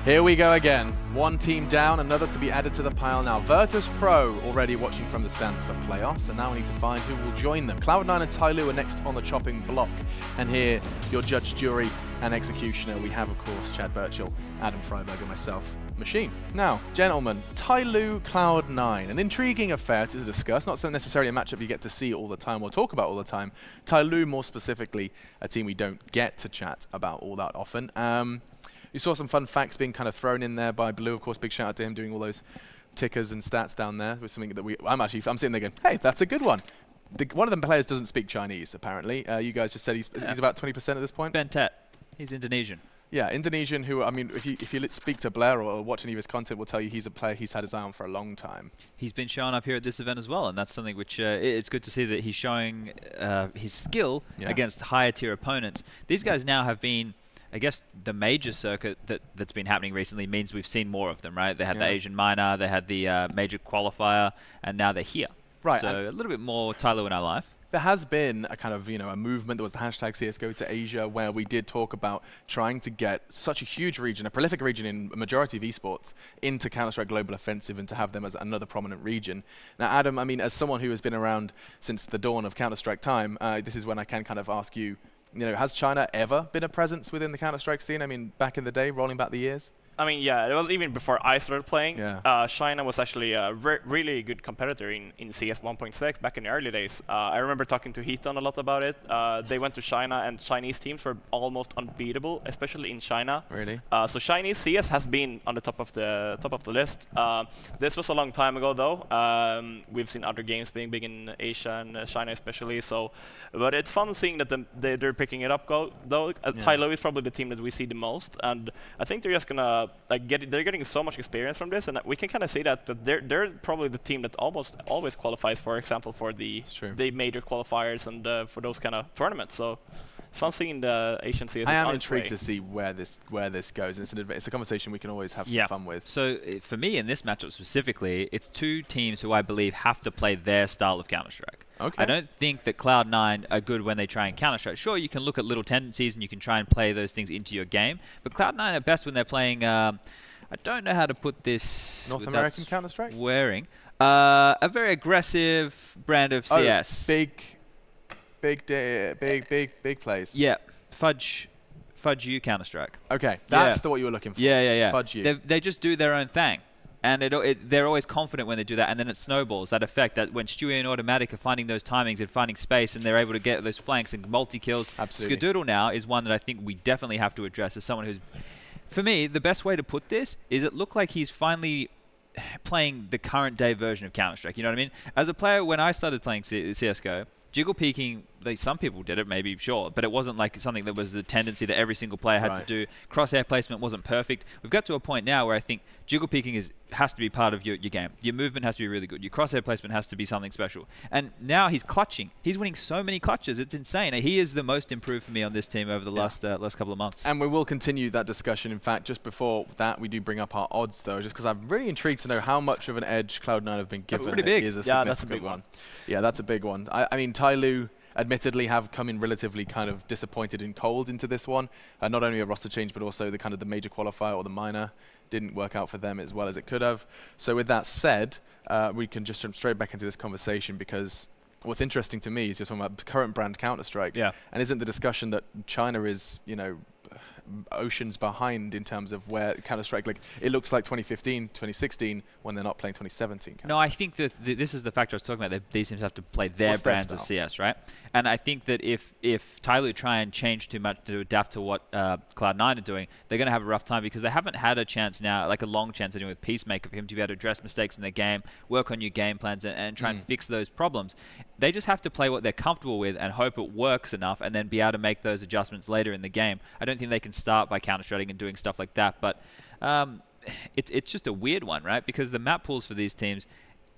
Here we go again. One team down, another to be added to the pile now. Virtus Pro already watching from the stands for playoffs, and now we need to find who will join them. Cloud9 and Tyloo are next on the chopping block. And here, your judge, jury, and executioner, we have, of course, Chad Birchall, Adam Freiberg, and myself, Machine. Now, gentlemen, Tyloo Cloud9, an intriguing affair to discuss, not so necessarily a matchup you get to see all the time or talk about all the time. Tyloo, more specifically, a team we don't get to chat about all that often. You saw some fun facts being kind of thrown in there by Blue, of course. Big shout out to him doing all those tickers and stats down there. Was something that I'm sitting there going, hey, that's a good one. One of the players doesn't speak Chinese, apparently. You guys just said he's about 20% at this point. Bentet, he's Indonesian. Yeah, Indonesian. Who I mean, if you speak to Blair or watch any of his content, will tell you he's a player he's had his eye on for a long time. He's been showing up here at this event as well, and that's something which it's good to see that he's showing his skill against higher tier opponents. These guys now have been. I guess the major circuit that's been happening recently means we've seen more of them, right? They had the Asian minor, they had the major qualifier, and now they're here. Right. So a little bit more Tyloo in our life. There has been a kind of, a movement. There was the hashtag CSGO to Asia, where we did talk about trying to get such a huge region, a prolific region in a majority of esports, into Counter-Strike Global Offensive and to have them as another prominent region. Now, Adam, I mean, as someone who has been around since the dawn of Counter-Strike time, this is when I can kind of ask you, has China ever been a presence within the Counter-Strike scene? I mean, back in the day, rolling back the years? I mean, yeah, it was even before I started playing. China was actually a really good competitor in CS 1.6 back in the early days. I remember talking to Heaton a lot about it. They went to China, and Chinese teams were almost unbeatable, especially in China. Really? So Chinese CS has been on the top of the list. This was a long time ago, though. We've seen other games being big in Asia and China, especially. So, but it's fun seeing that they're picking it up, though. Tyloo is probably the team that we see the most, and I think they're just gonna. They're getting so much experience from this, and we can kind of see that they're probably the team that almost always qualifies, for example, for the major qualifiers and for those kind of tournaments. So it's fun seeing the Asian CS. I am intrigued to see where this goes. And it's a conversation we can always have some fun with. So for me, in this matchup specifically, it's two teams who I believe have to play their style of Counter-Strike. Okay. I don't think that Cloud9 are good when they try and Counter-Strike. Sure, you can look at little tendencies and you can try and play those things into your game, but Cloud9 are best when they're playing, I don't know how to put this... North American Counter-Strike? Wearing. A very aggressive brand of CS. Big plays. Yeah. Fudge you Counter-Strike. Okay, that's what you were looking for. Yeah. Fudge you. They just do their own thing. And they're always confident when they do that, and then it snowballs. That effect that when Stewie and Automatic are finding those timings and finding space, and they're able to get those flanks and multi-kills. Absolutely. Skadoodle now is one that I think we definitely have to address as someone who's... For me, the best way to put this is it looked like he's finally playing the current day version of Counter-Strike. You know what I mean? As a player, when I started playing CSGO, jiggle peeking, some people did it, maybe, sure, but it wasn't like something that was the tendency that every single player had to do. Crosshair placement wasn't perfect. We've got to a point now where I think jiggle peeking has to be part of your game. Your movement has to be really good. Your crosshair placement has to be something special. And now he's clutching. He's winning so many clutches. It's insane. He is the most improved for me on this team over the last couple of months. And we will continue that discussion. In fact, just before that, we do bring up our odds, though, just because I'm really intrigued to know how much of an edge Cloud9 have been given. That's pretty big. That's a big one. Yeah, that's a big one. I mean, Tyloo admittedly have come in relatively kind of disappointed and cold into this one. Not only a roster change, but also the major qualifier or the minor didn't work out for them as well as it could have. So with that said, we can just jump straight back into this conversation, because what's interesting to me is you're talking about current brand Counter-Strike. Yeah. And isn't the discussion that China is, oceans behind in terms of where Counter-Strike, it looks like 2015, 2016 when they're not playing 2017. No, I think that this is the factor I was talking about, that these teams have to play their brands of CS, right? And I think that if Tyloo try and change too much to adapt to what Cloud9 are doing, they're going to have a rough time, because they haven't had a chance now, like a long chance anyway with Peacemaker, for him to be able to address mistakes in the game, work on new game plans, and try and fix those problems. They just have to play what they're comfortable with and hope it works enough, and then be able to make those adjustments later in the game. I don't think they can start by counter-strateging and doing stuff like that, but it's just a weird one, right? Because the map pools for these teams,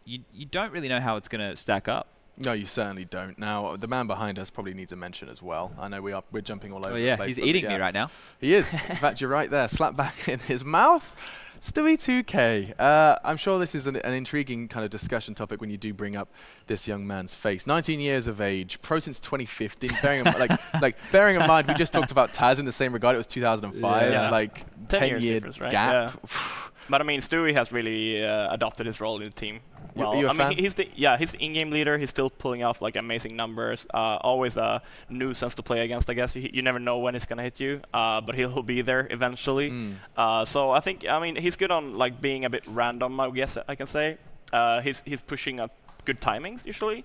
you don't really know how it's going to stack up. No, you certainly don't. Now, the man behind us probably needs a mention as well. I know we're jumping all over the place. He's eating me right now. He is. In fact, you're right there. Slap back in his mouth. Stewie 2K. I'm sure this is an intriguing kind of discussion topic when you do bring up this young man's face. 19 years of age, pro since 2015. Bearing in, bearing in mind, we just talked about Taz in the same regard. It was 2005. Yeah. 10-year difference, right? gap. Yeah. But I mean, Stewie has really adopted his role in the team. Well, you a I fan? mean, he's the in-game leader. He's still pulling off like amazing numbers. Always a nuisance to play against. I guess you never know when he's gonna hit you, but he'll be there eventually. So I think, I mean, he's good on like being a bit random, I guess I can say. He's pushing up good timings usually.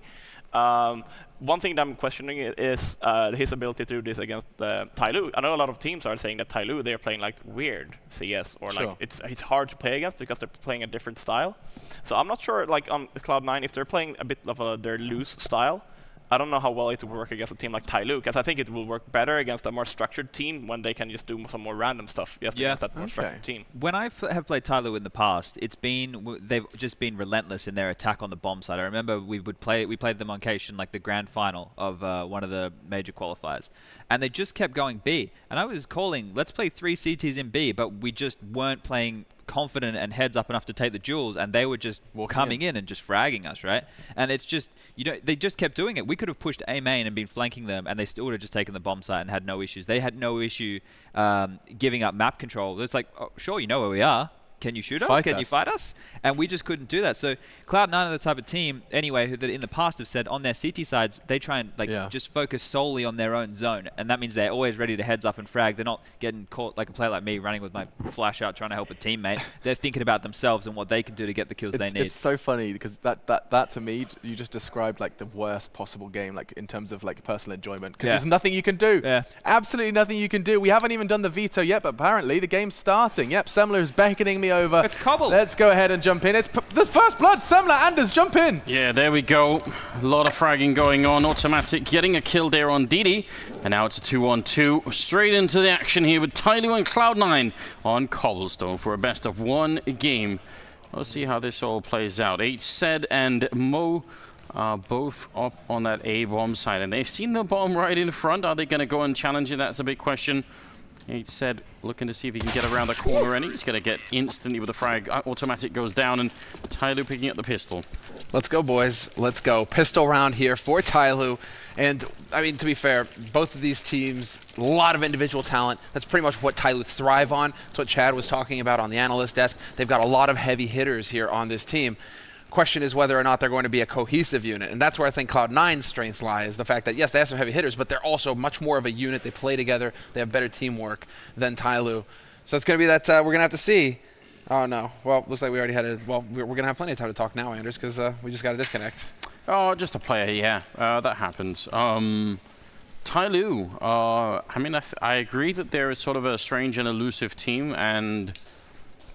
One thing that I'm questioning is his ability to do this against Tyloo. I know a lot of teams are saying that Tyloo, they're playing like weird CS, or like it's hard to play against because they're playing a different style. So I'm not sure, like on Cloud9, if they're playing a bit of their loose style. I don't know how well it will work against a team like Tyloo, because I think it will work better against a more structured team when they can just do some more random stuff against that more structured team. When I have played Tyloo in the past, they've just been relentless in their attack on the bomb side. I remember we played them on occasion, like the grand final of one of the major qualifiers, and they just kept going B. And I was calling, let's play 3 CTs in B, but we just weren't playing confident and heads up enough to take the duels, and they were just coming in and just fragging us, right? And it's just, they just kept doing it. We could have pushed A main and been flanking them, and they still would have just taken the bomb site and had no issues. They had no issue giving up map control. It's like, oh, sure, you know where we are. Can you shoot us? Can you fight us? And we just couldn't do that. So Cloud9 are the type of team, anyway, who that in the past have said on their CT sides, they try and just focus solely on their own zone. And that means they're always ready to heads up and frag. They're not getting caught like a player like me running with my flash out trying to help a teammate. They're thinking about themselves and what they can do to get the kills they need. It's so funny because that to me, you just described like the worst possible game, like in terms of like personal enjoyment, because there's nothing you can do. Absolutely nothing you can do. We haven't even done the veto yet, but apparently the game's starting. Yep, Semler is beckoning me over. It's Cbble. Let's go ahead and jump in. It's this first blood. Semler, Anders, jump in. Yeah, there we go. A lot of fragging going on. Automatic getting a kill there on Didi. And now it's a 2-on-2. Straight into the action here with Tyloo and Cloud9 on Cobblestone for a best of 1 game. Let's see how this all plays out. HZ and Mo are both up on that A bomb side, and they've seen the bomb right in front. Are they going to go and challenge it? That's a big question. HZ looking to see if he can get around the corner, and he's going to get instantly with the frag. Automatic goes down, and Tyloo picking up the pistol. Let's go, boys. Let's go. Pistol round here for Tyloo. And, I mean, to be fair, both of these teams, a lot of individual talent. That's pretty much what Tyloo thrive on. That's what Chad was talking about on the analyst desk. They've got a lot of heavy hitters here on this team. Question is whether or not they're going to be a cohesive unit, and that's where I think Cloud9's strengths lie, is the fact that, yes, they have some heavy hitters, but they're also much more of a unit. They play together. They have better teamwork than Tyloo. So it's going to be that we're going to have to see. Oh, no. Well, looks like we already had a... Well, we're going to have plenty of time to talk now, Anders, because we just got to disconnect. Oh, just a player, yeah. That happens. Tyloo, I mean, I agree that they're sort of a strange and elusive team, and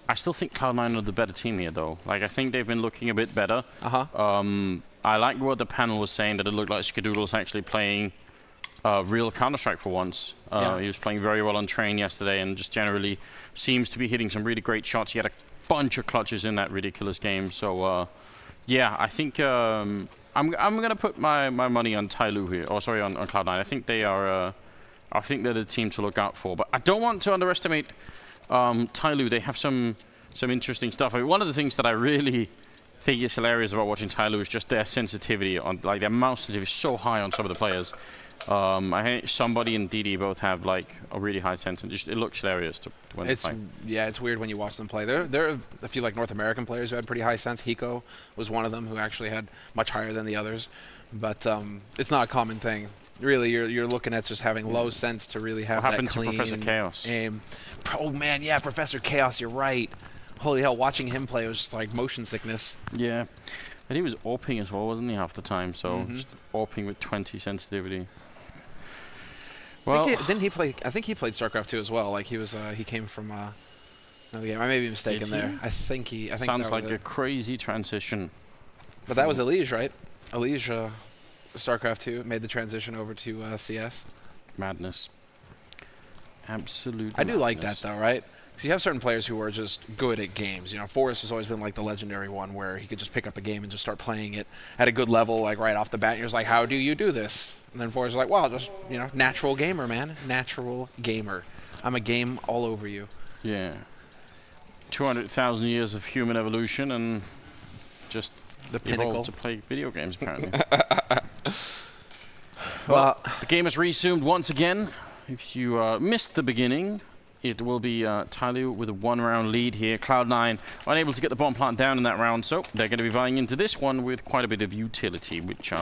I still think Cloud9 are the better team here, though. Like, I think they've been looking a bit better. I like what the panel was saying, that it looked like Skadoodle's actually playing real Counter-Strike for once. He was playing very well on Train yesterday, and just generally seems to be hitting some really great shots. He had a bunch of clutches in that ridiculous game. So, yeah, I think I'm going to put my money on Tyloo here. Oh, sorry, on Cloud9. I think they are... I think they're the team to look out for. But I don't want to underestimate Tyloo. They have some interesting stuff. I mean, one of the things that I really think is hilarious about watching Tyloo is just their sensitivity on, like, their mouse sensitivity is so high on some of the players. I think somebody and DD both have like a really high sense, and just it looks hilarious when they play. Yeah, it's weird when you watch them play. There are a few like North American players who had pretty high sense. Hiko was one of them who actually had much higher than the others, but it's not a common thing. Really, you're looking at just having low sense to really have that clean to Professor Chaos? Aim. Oh man, yeah, Professor Chaos. You're right. Holy hell, watching him play was just like motion sickness. Yeah, and he was AWPing as well, wasn't he, half the time? So just AWPing with 20 sensitivity. Well, didn't he play? I think he played StarCraft 2 as well. Like he was, he came from another game. I may be mistaken there. I think sounds like a crazy transition. But that was Elige, right? Elige, StarCraft 2 made the transition over to CS. Madness. Absolute. I do like that though, right? Because you have certain players who are just good at games. You know, Forrest has always been like the legendary one where he could just pick up a game and just start playing it at a good level, like right off the bat. And you're just like, how do you do this? And then Forrest is like, well, just, you know, natural gamer, man. Natural gamer. I'm a game all over you. Yeah. 200,000 years of human evolution and just the pinnacle evolved to play video games, apparently. Well, the game has resumed once again. If you missed the beginning, it will be Tyloo with a 1-round lead here. Cloud9 unable to get the bomb plant down in that round, so they're going to be buying into this one with quite a bit of utility, which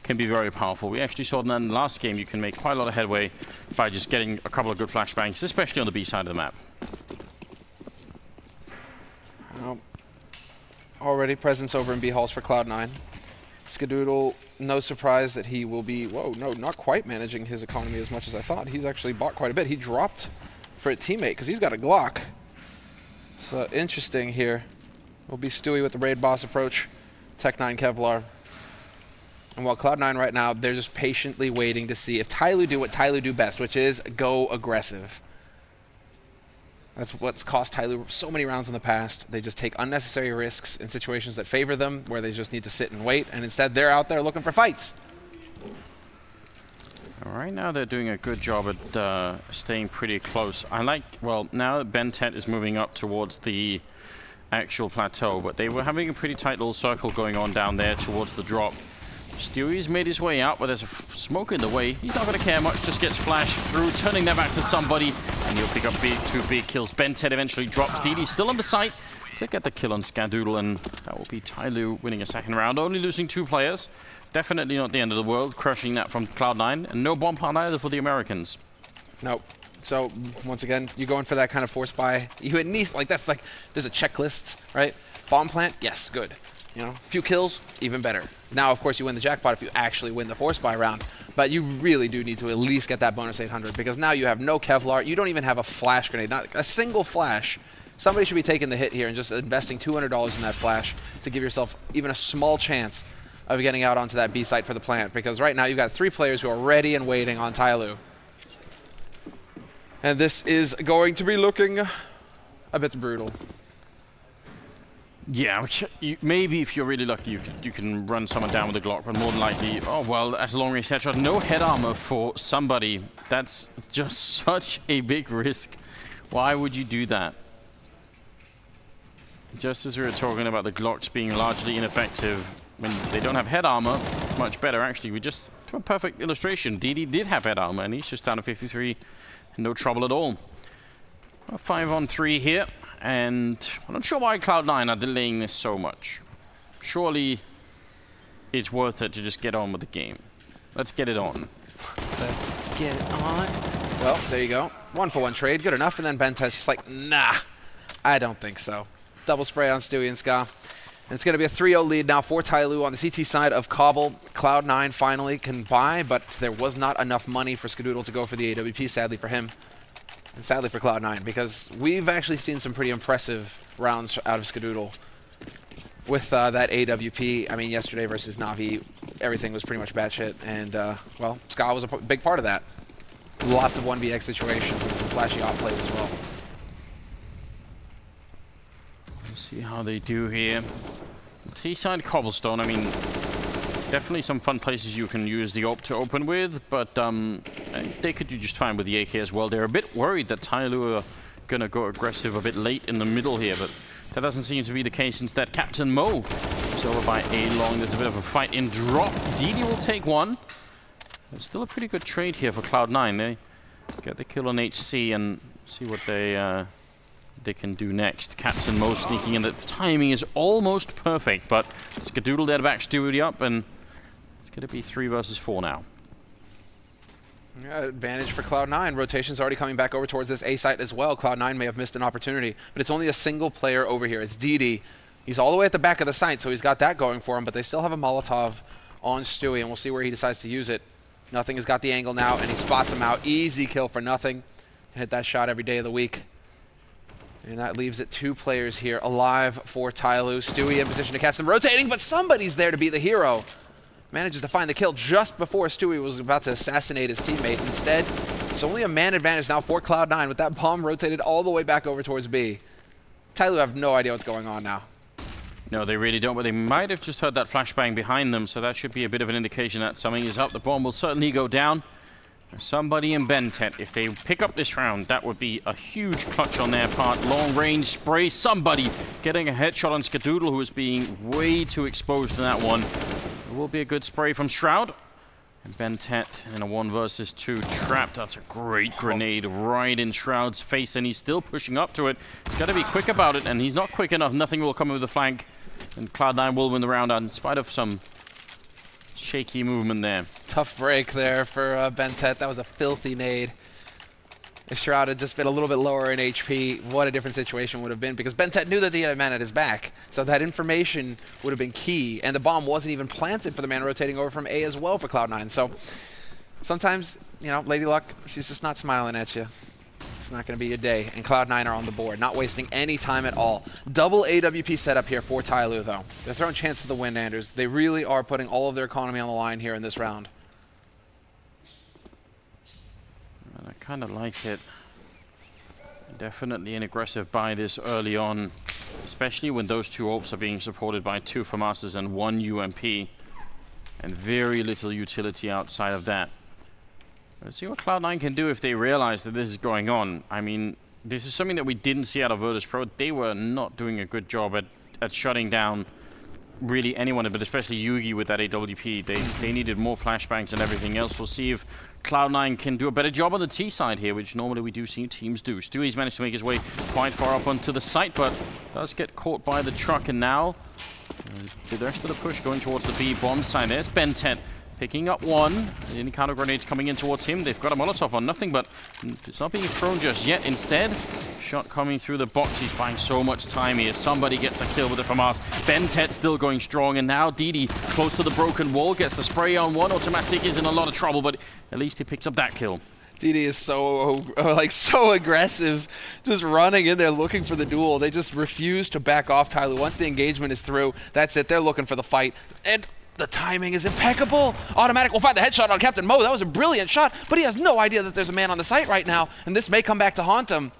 can be very powerful. We actually saw that in the last game you can make quite a lot of headway by just getting a couple of good flashbangs, especially on the B side of the map. Already presence over in B halls for Cloud9. Cbble, no surprise that he will be, whoa, no, not quite managing his economy as much as I thought. He's actually bought quite a bit. He dropped for a teammate because he's got a Glock. So interesting here. Will be Stewie with the raid boss approach. Tech9 Kevlar. And while Cloud9 right now, they're just patiently waiting to see if Tyloo do what Tyloo do best, which is go aggressive. That's what's cost Tyloo so many rounds in the past. They just take unnecessary risks in situations that favor them, where they just need to sit and wait, and instead they're out there looking for fights. Right now they're doing a good job at staying pretty close. I like, well, now that Bentet is moving up towards the actual plateau, but they were having a pretty tight little circle going on down there towards the drop. Stewie's made his way out, but there's a smoke in the way. He's not going to care much, just gets flashed through, turning that back to somebody, and he'll pick up two big kills. Bentet eventually drops. DD still on the site to get the kill on Cbble, and that will be Tyloo winning a second round, only losing 2 players. Definitely not the end of the world, crushing that from Cloud9, and no bomb plant either for the Americans. Nope. So, once again, you're going for that kind of force buy. You at least, like, that's like, there's a checklist, right? Bomb plant, yes, good. You know, a few kills, even better. Now, of course, you win the jackpot if you actually win the force buy round, but you really do need to at least get that bonus 800, because now you have no Kevlar, you don't even have a flash grenade, not a single flash. Somebody should be taking the hit here and just investing $200 in that flash to give yourself even a small chance of getting out onto that B site for the plant, because right now you've got 3 players who are ready and waiting on Tyloo. And this is going to be looking a bit brutal. Yeah, maybe if you're really lucky, you can run someone down with a Glock, but more than likely, oh well, that's a long range headshot. No head armor for somebody. That's just such a big risk. Why would you do that? Just as we were talking about the Glocks being largely ineffective, when they don't have head armor, it's much better. Actually, we just, to a perfect illustration, DD did have head armor, and he's just down to 53, no trouble at all. A 5-on-3 here. And I'm not sure why Cloud9 are delaying this so much. Surely it's worth it to just get on with the game. Let's get it on. Let's get it on. Well, there you go. 1-for-1 trade, good enough. And then Bentet's just like, nah, I don't think so. Double spray on Stewie and Ska. And it's going to be a 3-0 lead now for Tyloo on the CT side of Cbble. Cloud9 finally can buy, but there was not enough money for Cbble to go for the AWP, sadly for him. And sadly for Cloud9, because we've actually seen some pretty impressive rounds out of Cbble with that AWP. I mean, yesterday versus Na'Vi, everything was pretty much batshit, and, well, Ska was a big part of that. Lots of 1vx situations and some flashy off plays as well. We'll see how they do here. T-side Cobblestone, I mean, definitely some fun places you can use the AWP to open with, but they could do just fine with the AK as well. They're a bit worried that Tyloo are going to go aggressive a bit late in the middle here, but that doesn't seem to be the case. Instead, Captain Mo is over by A-Long. There's a bit of a fight in drop. DD will take one. It's still a pretty good trade here for Cloud9. They get the kill on HC and see what they can do next. Captain Mo sneaking in. The timing is almost perfect, but Cbble there to back Stewie up, and it's going to be 3 versus 4 now. Yeah, advantage for Cloud9. Rotation's already coming back over towards this A site as well. Cloud9 may have missed an opportunity, but it's only a single player over here. It's DD. He's all the way at the back of the site, so he's got that going for him, but they still have a Molotov on Stewie, and we'll see where he decides to use it. Nothing has got the angle now, and he spots him out. Easy kill for Nothing. Hit that shot every day of the week. And that leaves it 2 players here alive for Tyloo. Stewie in position to catch them rotating, but somebody's there to be the hero. Manages to find the kill just before Stewie was about to assassinate his teammate. Instead, it's only a man advantage now for Cloud9 with that bomb rotated all the way back over towards B. Tyloo have no idea what's going on now. No, they really don't, but they might have just heard that flashbang behind them, so that should be a bit of an indication that something is up. The bomb will certainly go down. Somebody in Bentet, if they pick up this round, that would be a huge clutch on their part. Long range spray, somebody getting a headshot on Cbble, who is being way too exposed to that one. It will be a good spray from Shroud. And Bentet in a 1 versus 2 trap. That's a great grenade right in Shroud's face, and he's still pushing up to it. He's got to be quick about it, and he's not quick enough. Nothing will come over the flank, and Cloud9 will win the round in spite of some shaky movement there. Tough break there for Bentet. That was a filthy nade. If Shroud had just been a little bit lower in HP, what a different situation would have been, because Bentet knew that he had a man at his back, so that information would have been key, and the bomb wasn't even planted for the man rotating over from A as well for Cloud9. So sometimes, you know, Lady Luck, she's just not smiling at you. It's not going to be your day, and Cloud9 are on the board, not wasting any time at all. Double AWP setup here for Tyloo, though. They're throwing chance to the win, Anders. They really are putting all of their economy on the line here in this round. And I kind of like it. Definitely an aggressive buy this early on, especially when those 2 AWPs are being supported by 2 FAMASs and 1 UMP, and very little utility outside of that. Let's see what Cloud9 can do if they realize that this is going on. I mean, this is something that we didn't see out of Virtus.pro. They were not doing a good job at shutting down really anyone, but especially Yugi with that AWP. They needed more flashbangs and everything else. We'll see if Cloud9 can do a better job on the T side here, which normally we do see teams do. Stewie's managed to make his way quite far up onto the site, but does get caught by the truck, and now the rest of the push going towards the B bomb side. There's Bentet picking up 1. Any counter grenades coming in towards him. They've got a Molotov on nothing, but it's not being thrown just yet. Instead, shot coming through the box. He's buying so much time here. Somebody gets a kill with the FAMAS. Bentet still going strong, and now Didi close to the broken wall gets the spray on 1. Automatic is in a lot of trouble, but at least he picks up that kill. Didi is so aggressive, just running in there looking for the duel. They just refuse to back off Tyloo. Once the engagement is through, that's it. They're looking for the fight. And the timing is impeccable. Automatic will find the headshot on Captain Mo. That was a brilliant shot, but he has no idea that there's a man on the site right now, and this may come back to haunt him.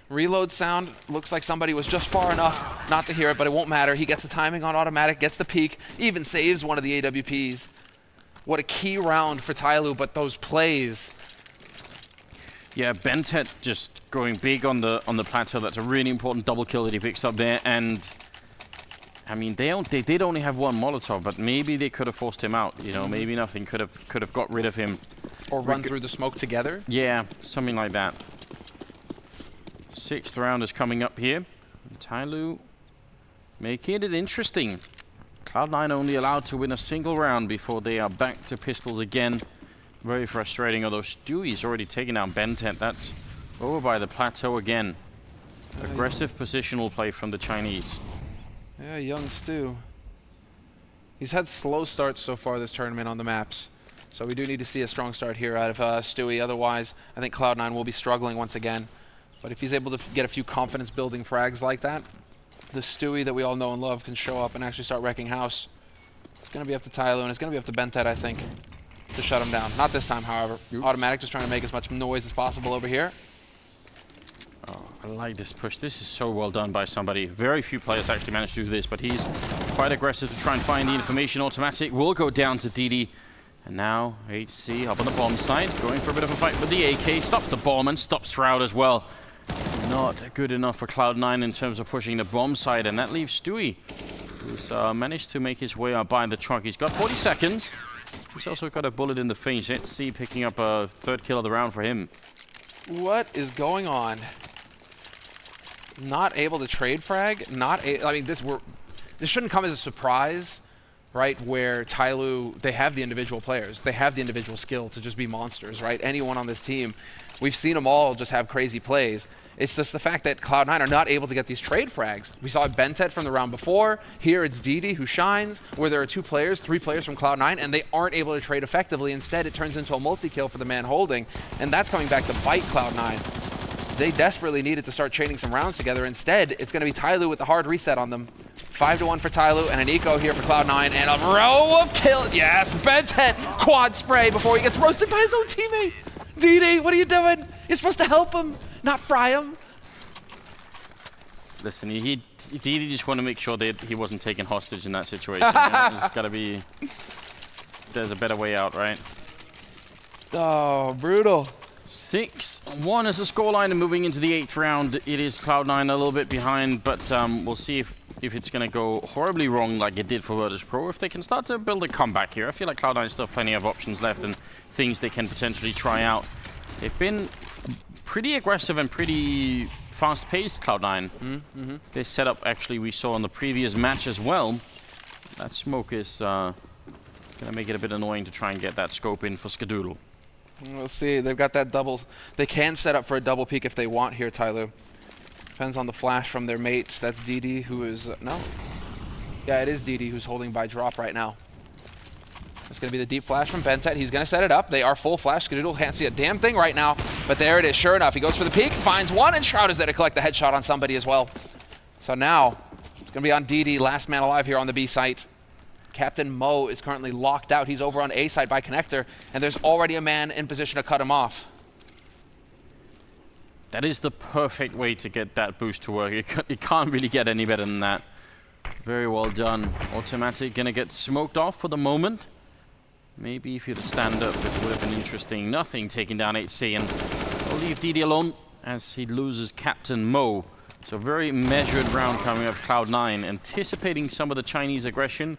Reload sound looks like somebody was just far enough not to hear it, but it won't matter. He gets the timing on Automatic, gets the peek, even saves one of the AWPs. What a key round for Tyloo, but those plays. Yeah, Bentet just going big on the plateau. That's a really important double kill that he picks up there, and I mean, they did only have 1 Molotov, but maybe they could have forced him out. You know, maybe nothing could have got rid of him. Or run through the smoke together? Yeah, something like that. 6th round is coming up here. Tyloo making it interesting. Cloud9 only allowed to win a single round before they are back to pistols again. Very frustrating, although Stewie's already taken down Bentet. That's over by the plateau again. Aggressive positional play from the Chinese. Yeah, young Stu. He's had slow starts so far this tournament on the maps. So we do need to see a strong start here out of Stewie. Otherwise, I think Cloud9 will be struggling once again. But if he's able to get a few confidence-building frags like that, the Stewie that we all know and love can show up and actually start wrecking house. It's going to be up to Tyloo, and it's going to be up to Bentet, I think, to shut him down. Not this time, however. Oops. Automatic just trying to make as much noise as possible over here. Oh, I like this push. This is so well done by somebody. Very few players actually manage to do this, but he's quite aggressive to try and find the information. Automatic will go down to Didi. And now HC up on the bomb side, going for a bit of a fight with the AK. Stops the bomb and stops Shroud as well. Not good enough for Cloud9 in terms of pushing the bomb side, and that leaves Stewie, who's managed to make his way up by the truck. He's got 40 seconds. He's also got a bullet in the face. HC picking up a 3rd kill of the round for him. What is going on? Not able to trade frag. I mean, this shouldn't come as a surprise, right? Where Tyloo, they have the individual players, they have the individual skill to just be monsters, right? Anyone on this team, we've seen them all just have crazy plays. It's just the fact that Cloud9 are not able to get these trade frags. We saw Bentet from the round before. Here it's Didi who shines, where there are 3 players from Cloud9, and they aren't able to trade effectively. Instead, it turns into a multi-kill for the man holding, and that's coming back to bite Cloud9. They desperately needed to start trading some rounds together. Instead, it's going to be Tyloo with the hard reset on them. 5-1 for Tyloo, and an eco here for Cloud9, and a row of kills. Yes, Bentet quad spray before he gets roasted by his own teammate. Didi, what are you doing? You're supposed to help him, not fry him. Listen, he just want to make sure that he wasn't taken hostage in that situation. You know, there's got to be... There's a better way out, right? Oh, brutal. 6-1 is the scoreline, and moving into the 8th round, it is Cloud9 a little bit behind, but we'll see if if it's going to go horribly wrong like it did for Virtus Pro, if they can start to build a comeback here. I feel like Cloud9 still have plenty of options left and things they can potentially try out. They've been pretty aggressive and pretty fast-paced, Cloud9. This setup, actually, we saw in the previous match as well. That smoke is going to make it a bit annoying to try and get that scope in for Cbble. We'll see. They've got that double. They can set up for a double peek if they want here, Tyloo. Depends on the flash from their mate. That's DD, who is... no. Yeah, it is DD who's holding by drop right now. It's going to be the deep flash from Bentet. He's going to set it up. They are full flash. Cbble can't see a damn thing right now. But there it is. Sure enough, he goes for the peek, finds one, and Shroud is there to collect the headshot on somebody as well. So now, it's going to be on DD, last man alive here on the B site. Captain Mo is currently locked out. He's over on A side by Connector, and there's already a man in position to cut him off. That is the perfect way to get that boost to work. You can't really get any better than that. Very well done. Automatic going to get smoked off for the moment. Maybe if you'd stand up, it would have been interesting. Nothing, taking down HC, and we'll leave DD alone as he loses Captain Mo. So very measured round coming up Cloud9, anticipating some of the Chinese aggression,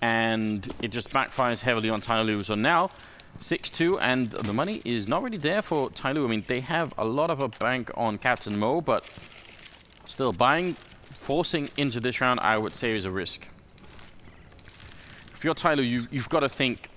and it just backfires heavily on Tyloo. So now, 6-2, and the money is not really there for Tyloo. I mean, they have a lot of a bank on Captain Mo, but still forcing into this round, I would say, is a risk. If you're Tyloo, you've got to think,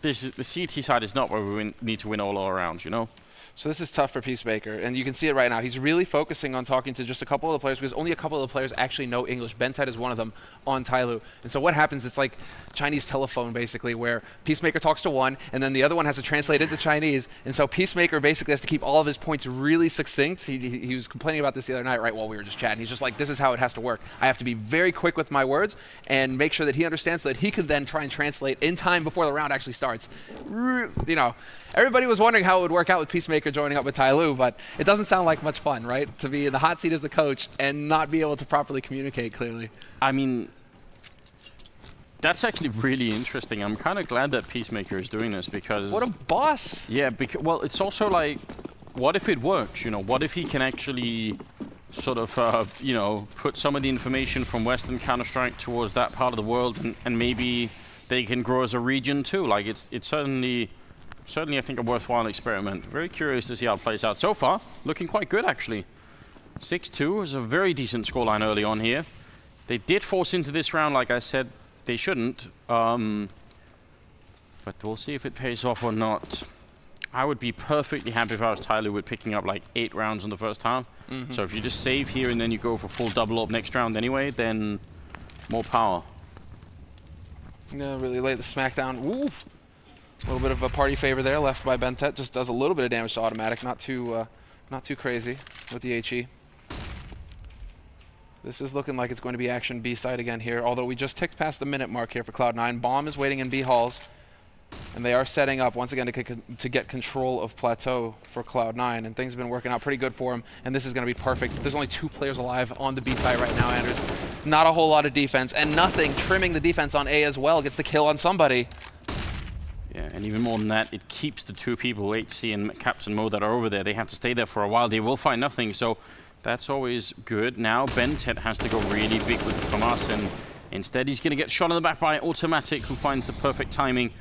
the CT side is not where we need to win all our rounds, you know? So this is tough for Peacemaker, and you can see it right now. He's really focusing on talking to just a couple of the players because only a couple of the players actually know English. Bentet is one of them on Tyloo. And so what happens, it's like Chinese telephone, basically, where Peacemaker talks to one, and then the other one has to translate into Chinese. And so Peacemaker basically has to keep all of his points really succinct. He was complaining about this the other night, right, while we were just chatting. He's just like, this is how it has to work. I have to be very quick with my words and make sure that he understands so that he can then try and translate in time before the round actually starts. You know, everybody was wondering how it would work out with Peacemaker joining up with Tyloo, but it doesn't sound like much fun, right? To be in the hot seat as the coach and not be able to properly communicate clearly. I mean, that's actually really interesting. I'm kind of glad that Peacemaker is doing this because... what a boss! Yeah, because, well, it's also like, what if it works, you know? What if he can actually sort of, you know, put some of the information from Western Counter-Strike towards that part of the world, and maybe they can grow as a region too. Like, it's certainly, I think, a worthwhile experiment. Very curious to see how it plays out. So far, looking quite good, actually. 6-2 is a very decent scoreline early on here. They did force into this round, like I said. They shouldn't. But we'll see if it pays off or not. I would be perfectly happy if I was Tyloo with picking up like 8 rounds in the first half. So if you just save here and then you go for full double up next round anyway, then more power. Yeah, really late the smackdown. Ooh. A little bit of a party favor there left by Bentet. Just does a little bit of damage to automatic. Not too crazy with the HE. This is looking like it's going to be action B side again here, although we just ticked past the minute mark here for Cloud9. Bomb is waiting in B halls, and they are setting up once again to get control of Plateau for Cloud9, and things have been working out pretty good for him, and this is going to be perfect. There's only 2 players alive on the B side right now, Anders. Not a whole lot of defense, and nothing trimming the defense on A as well. Gets the kill on somebody. Yeah, and even more than that, it keeps the 2 people, HC and Captain Mo, that are over there. They have to stay there for a while. They will find nothing, so that's always good. Now Bentet has to go really big with the FAMAS, and instead he's going to get shot in the back by Automatic, who finds the perfect timing.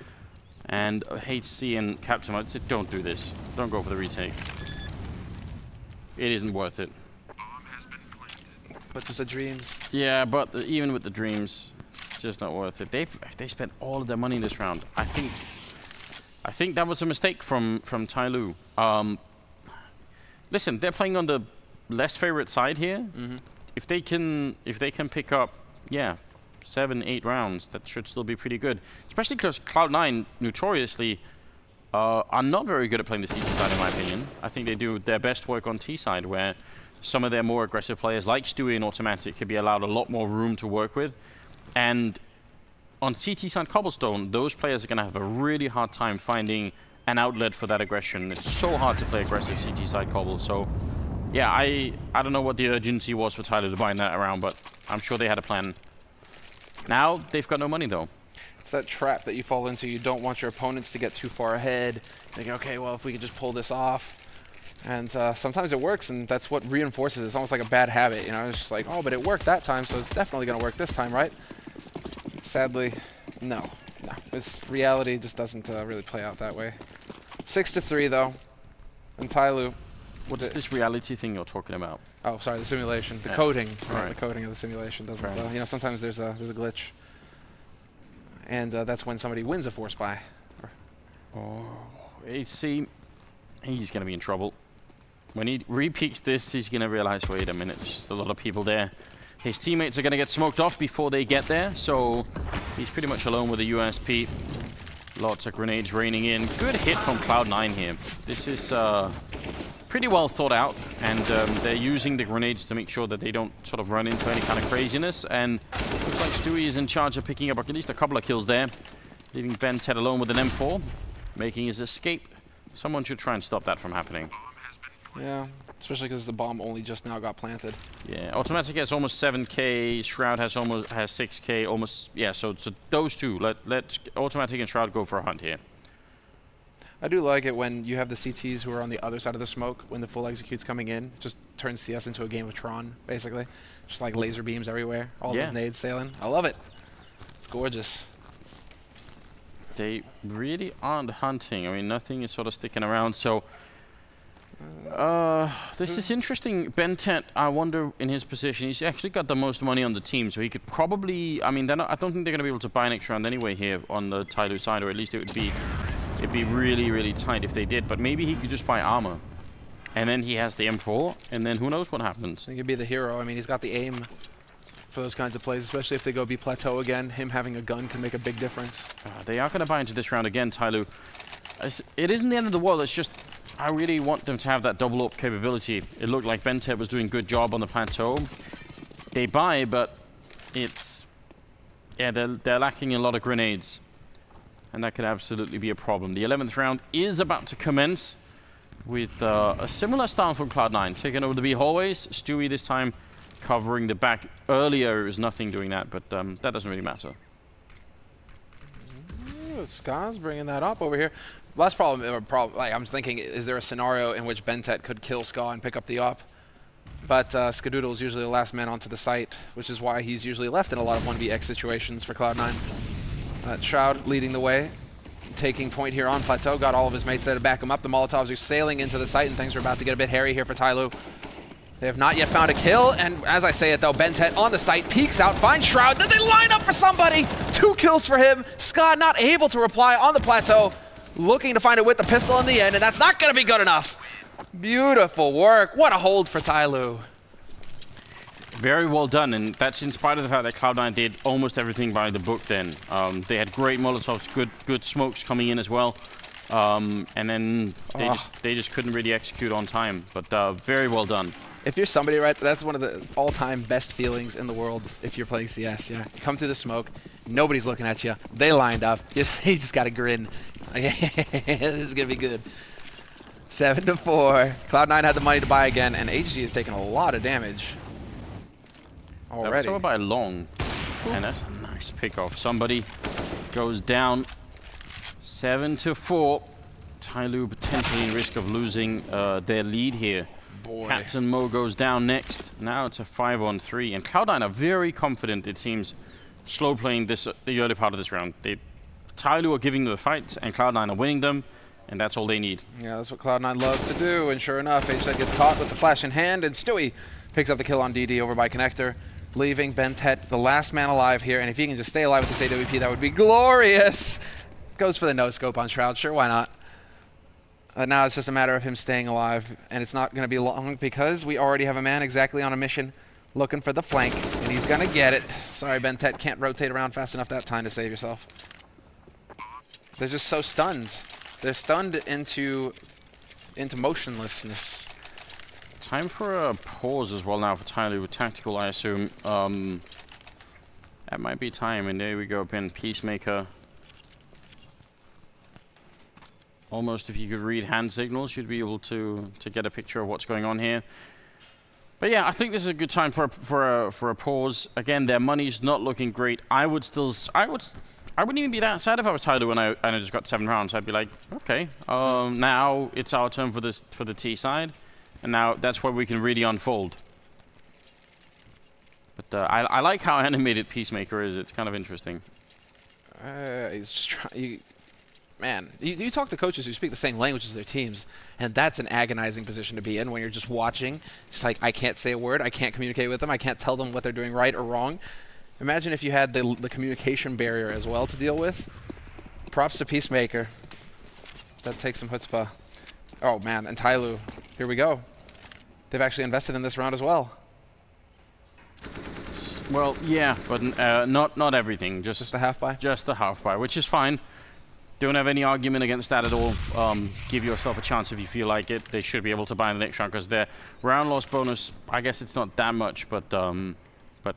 And HC and Captain Mo said, don't do this. Don't go for the retake. It isn't worth it. But the dreams. Yeah, but even with the dreams, it's just not worth it. They spent all of their money this round. I think that was a mistake from Tyloo. Listen, they're playing on the less favorite side here. If they can pick up, yeah, 7-8 rounds, that should still be pretty good. Especially because Cloud9 notoriously are not very good at playing the CT side, in my opinion. I think they do their best work on T side, where some of their more aggressive players, like Stewie and Automatic, can be allowed a lot more room to work with. And on CT side Cobblestone, those players are going to have a really hard time finding an outlet for that aggression. It's so hard to play aggressive CT side Cobble. So yeah, I don't know what the urgency was for Tyloo to buy that around, but I'm sure they had a plan. Now they've got no money though. It's that trap that you fall into. You don't want your opponents to get too far ahead. Thinking, okay, well, if we could just pull this off. And sometimes it works, and that's what reinforces it. It's almost like a bad habit, you know? It's just like, oh, but it worked that time, so it's definitely going to work this time, right? Sadly, no. No. This reality just doesn't really play out that way. 6-3, though. And Tyloo. What is this reality thing you're talking about? Oh, sorry, the simulation. The coding. Right. The coding of the simulation doesn't, you know, sometimes there's a glitch. And that's when somebody wins a force buy. Oh, see, he's going to be in trouble. When he repeats this, he's going to realize, wait a minute, there's just a lot of people there. His teammates are going to get smoked off before they get there, so he's pretty much alone with a USP. Lots of grenades raining in. Good hit from Cloud9 here. This is pretty well thought out, and they're using the grenades to make sure that they don't sort of run into any kind of craziness. And looks like Stewie is in charge of picking up at least a couple of kills there, leaving BenTeT alone with an M4, making his escape. Someone should try and stop that from happening. Yeah, especially because the bomb only just now got planted. Yeah, Automatic has almost 7k, Shroud has 6k, almost, yeah, so those two, let Automatic and Shroud go for a hunt here. I do like it when you have the CTs who are on the other side of the smoke, when the full execute's coming in. It just turns CS into a game of Tron, basically. Just like laser beams everywhere, all those nades sailing. I love it. It's gorgeous. They really aren't hunting. I mean, nothing is sort of sticking around, so... this is interesting. BenTeT, I wonder, in his position, he's actually got the most money on the team, so he could probably... I mean, I don't think they're going to be able to buy next round anyway here on the Tyloo side, or at least it'd be really, really tight if they did. But maybe he could just buy armor. And then he has the M4, and then who knows what happens. He could be the hero. I mean, he's got the aim for those kinds of plays, especially if they go B plateau again. Him having a gun can make a big difference. They are going to buy into this round again, Tyloo. It isn't the end of the world, it's just... I really want them to have that double up capability. It looked like BenTeT was doing a good job on the plateau. They buy, but it's... Yeah, they're lacking a lot of grenades. And that could absolutely be a problem. The 11th round is about to commence with a similar style from Cloud9. Taking over the B hallways. Stewie this time covering the back. Earlier, it was nothing doing that, but that doesn't really matter. Skaz bringing that up over here. Last problem, like I'm thinking, is there a scenario in which BenTeT could kill Ska and pick up the op? But Skadoodle is usually the last man onto the site, which is why he's usually left in a lot of 1vX situations for Cloud9. Shroud leading the way, taking point here on plateau, got all of his mates there to back him up. The Molotovs are sailing into the site, and things are about to get a bit hairy here for Tyloo. They have not yet found a kill, and as I say it though, BenTeT on the site, peeks out, finds Shroud, then they line up for somebody! 2 kills for him, Ska not able to reply on the plateau, looking to find it with the pistol in the end, and that's not gonna be good enough! Beautiful work, what a hold for Tyloo. Very well done, and that's in spite of the fact that Cloud9 did almost everything by the book then. They had great Molotovs, good smokes coming in as well. And then they just couldn't really execute on time, but very well done. If you're somebody, right, that's one of the all-time best feelings in the world if you're playing CS, yeah. You come through the smoke, nobody's looking at you, they lined up, you just got to grin. This is going to be good. 7-4. Cloud9 had the money to buy again, and HG is taking a lot of damage already. That was over by long, and that's a nice pick-off. Somebody goes down. 7-4. Tyloo potentially in risk of losing their lead here. Cats and Mo goes down next. Now it's a 5-on-3, and Cloud9 are very confident, it seems, slow playing the early part of this round. Tyloo are giving them the fights, and Cloud9 are winning them, and that's all they need. Yeah, that's what Cloud9 loves to do, and sure enough, HZ gets caught with the flash in hand, and Stewie picks up the kill on DD over by Connector, leaving BenTeT the last man alive here, and if he can just stay alive with this AWP, that would be glorious! Goes for the no-scope on Shroud, sure, why not? Now it's just a matter of him staying alive, and it's not going to be long because we already have a man exactly on a mission looking for the flank, and he's going to get it. Sorry, BenTeT can't rotate around fast enough that time to save yourself. They're just so stunned. They're stunned into motionlessness. Time for a pause as well now for Tyloo with tactical, I assume. That might be time, and there we go, Ben Peacemaker. Almost, if you could read hand signals, you'd be able to get a picture of what's going on here. But yeah, I think this is a good time for a pause. Again, their money's not looking great. I would I wouldn't even be that sad if I was Tyloo and I just got 7 rounds. I'd be like, okay, now it's our turn for the T side, and now that's where we can really unfold. But I like how animated Peacemaker is. It's kind of interesting. He's just trying. Man, you talk to coaches who speak the same language as their teams, and that's an agonizing position to be in when you're just watching. It's like, I can't say a word, I can't communicate with them, I can't tell them what they're doing right or wrong. Imagine if you had the communication barrier as well to deal with. Props to Peacemaker. That takes some chutzpah. Oh man, and Tyloo, here we go. They've actually invested in this round as well. Well, yeah, but not everything. Just the half buy? Just the half buy, which is fine. Don't have any argument against that at all. Give yourself a chance if you feel like it. They should be able to buy in the next round because their round loss bonus, I guess it's not that much, but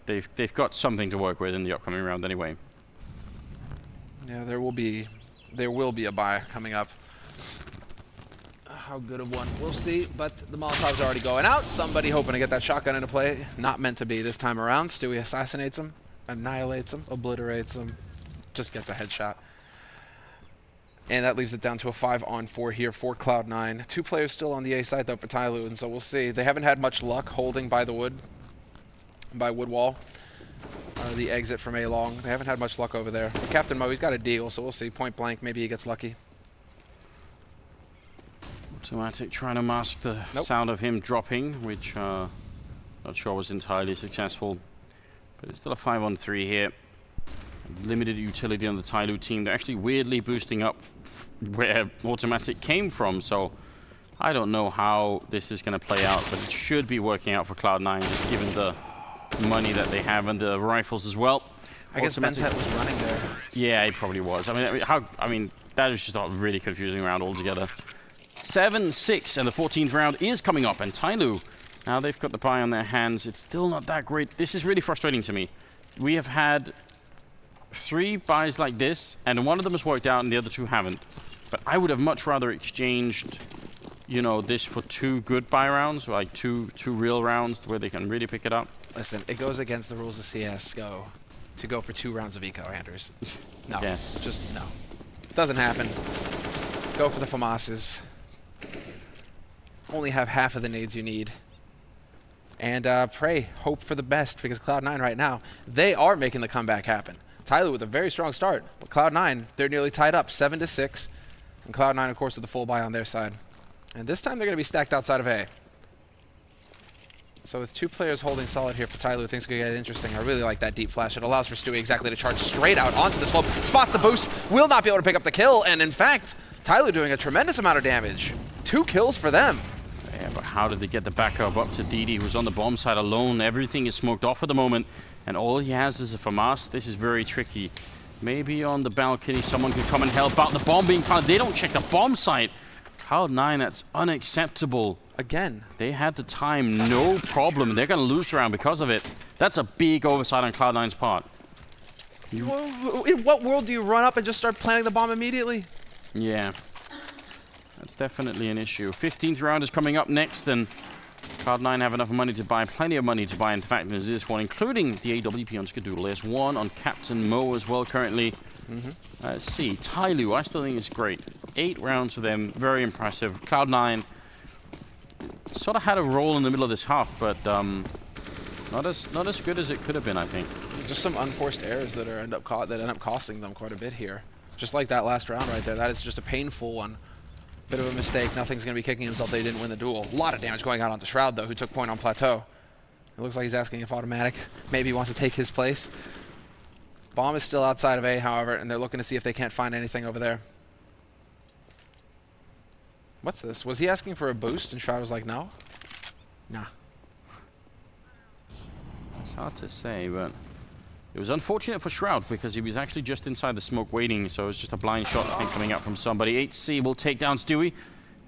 they've got something to work with in the upcoming round anyway. Yeah, there will be a buy coming up. How good of one, we'll see. But the Molotov's already going out. Somebody hoping to get that shotgun into play. Not meant to be this time around. Stewie assassinates him, annihilates him, obliterates him, just gets a headshot. And that leaves it down to a 5-on-4 here for Cloud9. 2 players still on the A side though for Tyloo, and so we'll see. They haven't had much luck holding by the wood wall. The exit from A long. They haven't had much luck over there. Captain Mo, he's got a deal, so we'll see. Point blank, maybe he gets lucky. Automatic trying to mask the sound of him dropping, which not sure was entirely successful. But it's still a 5-on-3 here. Limited utility on the Tyloo team. They're actually weirdly boosting up where Automatic came from, so I don't know how this is going to play out, but it should be working out for Cloud9, just given the money that they have and the rifles as well. I guess Benzet was running there. Yeah, he probably was. I mean, that is just a really confusing round altogether. 7-6, and the 14th round is coming up, and Tyloo, now they've got the buy on their hands. It's still not that great. This is really frustrating to me. We have had 3 buys like this, and one of them has worked out and the other 2 haven't. But I would have much rather exchanged, you know, this for 2 good buy rounds, like two real rounds where they can really pick it up. Listen, it goes against the rules of CSGO to go for 2 rounds of eco, Anders. No, yes. Just no. It doesn't happen. Go for the FAMASs. Only have half of the nades you need. And pray, hope for the best, because Cloud9 right now, they are making the comeback happen. Tyloo with a very strong start, but Cloud9, they're nearly tied up 7-6. And Cloud9, of course, with the full buy on their side. And this time they're going to be stacked outside of A. So with 2 players holding solid here for Tyloo, things could get interesting. I really like that deep flash. It allows for Stewie exactly to charge straight out onto the slope. Spots the boost, will not be able to pick up the kill. And in fact, Tyloo doing a tremendous amount of damage. 2 kills for them. Yeah, but how did they get the backup up to DD, who's on the bomb side alone? Everything is smoked off at the moment, and all he has is a FAMAS. This is very tricky. Maybe on the balcony someone could come and help out. The bomb being planted. They don't check the bomb site. Cloud9, that's unacceptable. Again. They had the time, no problem. They're going to lose round because of it. That's a big oversight on Cloud9's part. In what world do you run up and just start planting the bomb immediately? Yeah. That's definitely an issue. 15th round is coming up next, and Cloud9 have enough money to buy, plenty of money to buy, in fact, there's this one, including the AWP on Skadoodle. There's 1 on Captain Mo as well currently. Let's see, Tyloo, I still think it's great. 8 rounds for them, very impressive. Cloud9 sort of had a roll in the middle of this half, but not as good as it could have been, I think. Just some unforced errors that end up costing them quite a bit here. Just like that last round right there, that is just a painful one. Bit of a mistake. Nothing's going to be kicking himself. They didn't win the duel. A lot of damage going out onto Shroud, though, who took point on Plateau. It looks like he's asking if Automatic maybe wants to take his place. Bomb is still outside of A, however, and they're looking to see if they can't find anything over there. What's this? Was he asking for a boost, and Shroud was like, no? Nah. It's hard to say, but it was unfortunate for Shroud because he was actually just inside the smoke waiting, so it was just a blind shot, I think, coming out from somebody. HC will take down Stewie,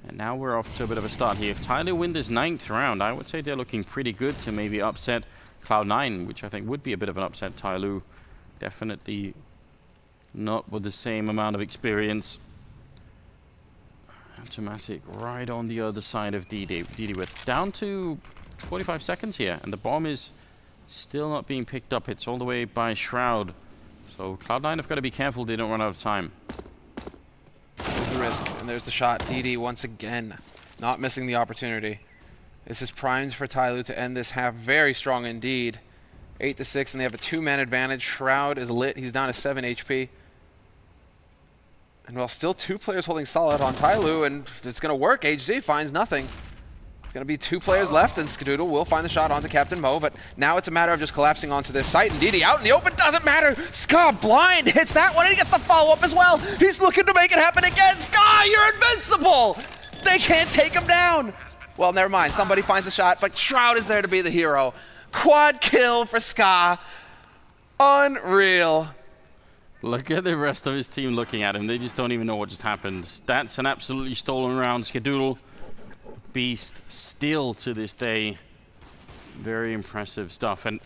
and now we're off to a bit of a start here. If Tyloo win this 9th round, I would say they're looking pretty good to maybe upset Cloud9, which I think would be a bit of an upset. Tyloo definitely not with the same amount of experience. Automatic right on the other side of DD. DD with down to 45 seconds here, and the bomb is still not being picked up. It's all the way by Shroud. So Cloud9 have got to be careful they don't run out of time. There's the risk, and there's the shot. DD once again, not missing the opportunity. This is primed for Tyloo to end this half very strong indeed. 8-6, and they have a 2-man advantage. Shroud is lit. He's down to 7 HP. And while still 2 players holding solid on Tyloo, and it's going to work. HZ finds nothing. It's going to be 2 players left, and Cbble will find the shot onto Captain Mo, but now it's a matter of just collapsing onto this site, and DD out in the open, doesn't matter! Ska blind hits that one, and he gets the follow-up as well! He's looking to make it happen again! Ska, you're invincible! They can't take him down! Well, never mind, somebody finds the shot, but Shroud is there to be the hero. Quad kill for Ska. Unreal. Look at the rest of his team looking at him. They just don't even know what just happened. That's an absolutely stolen round. Cbble, beast, still to this day. Very impressive stuff. And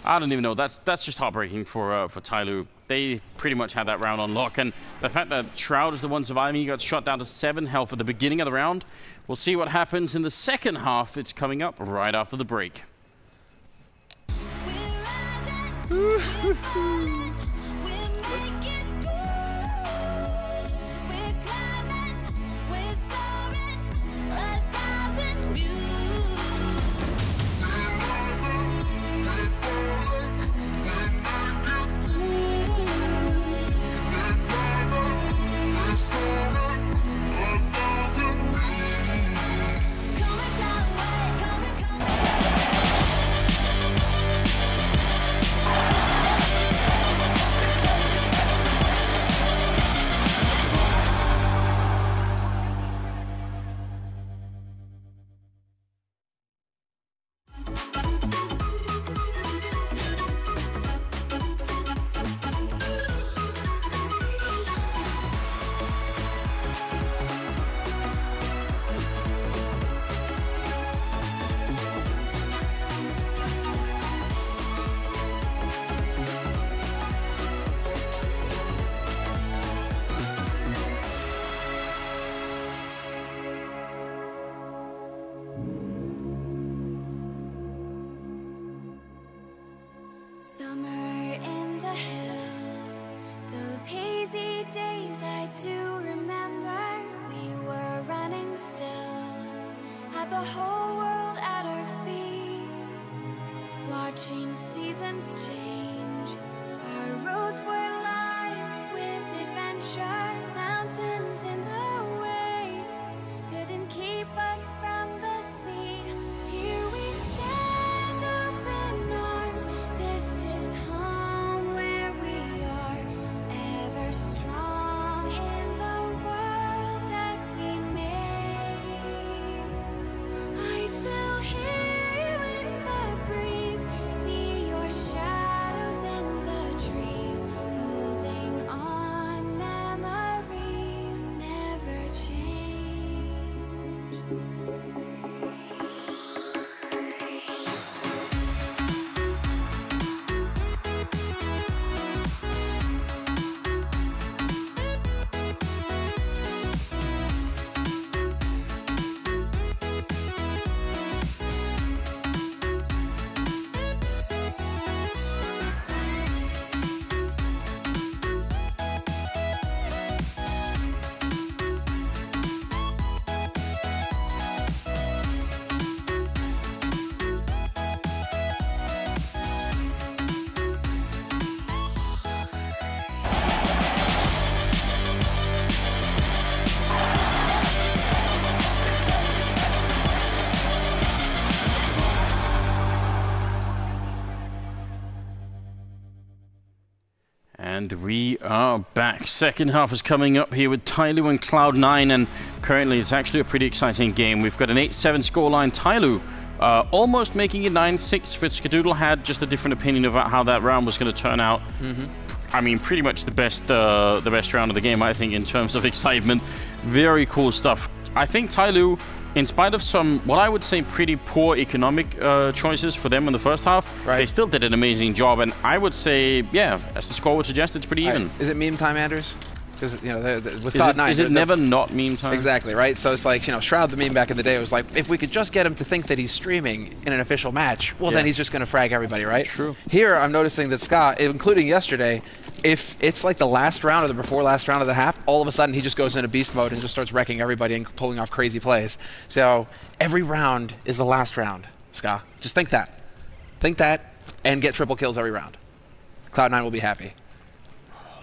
I don't even know. That's just heartbreaking for Tyloo. They pretty much had that round on lock. And the fact that Shroud is the one surviving, he got shot down to 7 health at the beginning of the round. We'll see what happens in the second half. It's coming up right after the break. The whole world at our feet, watching seasons change. Our roads were lined with adventure, mountains in the way couldn't keep us from the sea. Here we stand open arms. This is home where we are, ever strong in the world that we made. I still hear you in the breeze, see your shadows in the trees, holding on, memories never change. And we are back. Second half is coming up here with Tyloo and Cloud9, and currently it's actually a pretty exciting game. We've got an 8-7 scoreline. Tyloo almost making it 9-6, but Cbble had just a different opinion about how that round was going to turn out. I mean, pretty much the best round of the game, I think, in terms of excitement. Very cool stuff. I think Tyloo, in spite of some, what I would say, pretty poor economic choices for them in the first half, they still did an amazing job. And I would say, yeah, as the score would suggest, it's pretty even. Is it meme time, Andrews? Because, you know, with Cloud9... Is it never not meme time? Exactly, right? So it's like, you know, Shroud, the meme back in the day, it was like, if we could just get him to think that he's streaming in an official match, well, then he's just going to frag everybody, right? True. Here, I'm noticing that Scott, including yesterday, if it's like the last round or the before last round of the half, all of a sudden he just goes into beast mode and just starts wrecking everybody and pulling off crazy plays. So every round is the last round, Scott. Just think that. Think that and get triple kills every round. Cloud9 will be happy.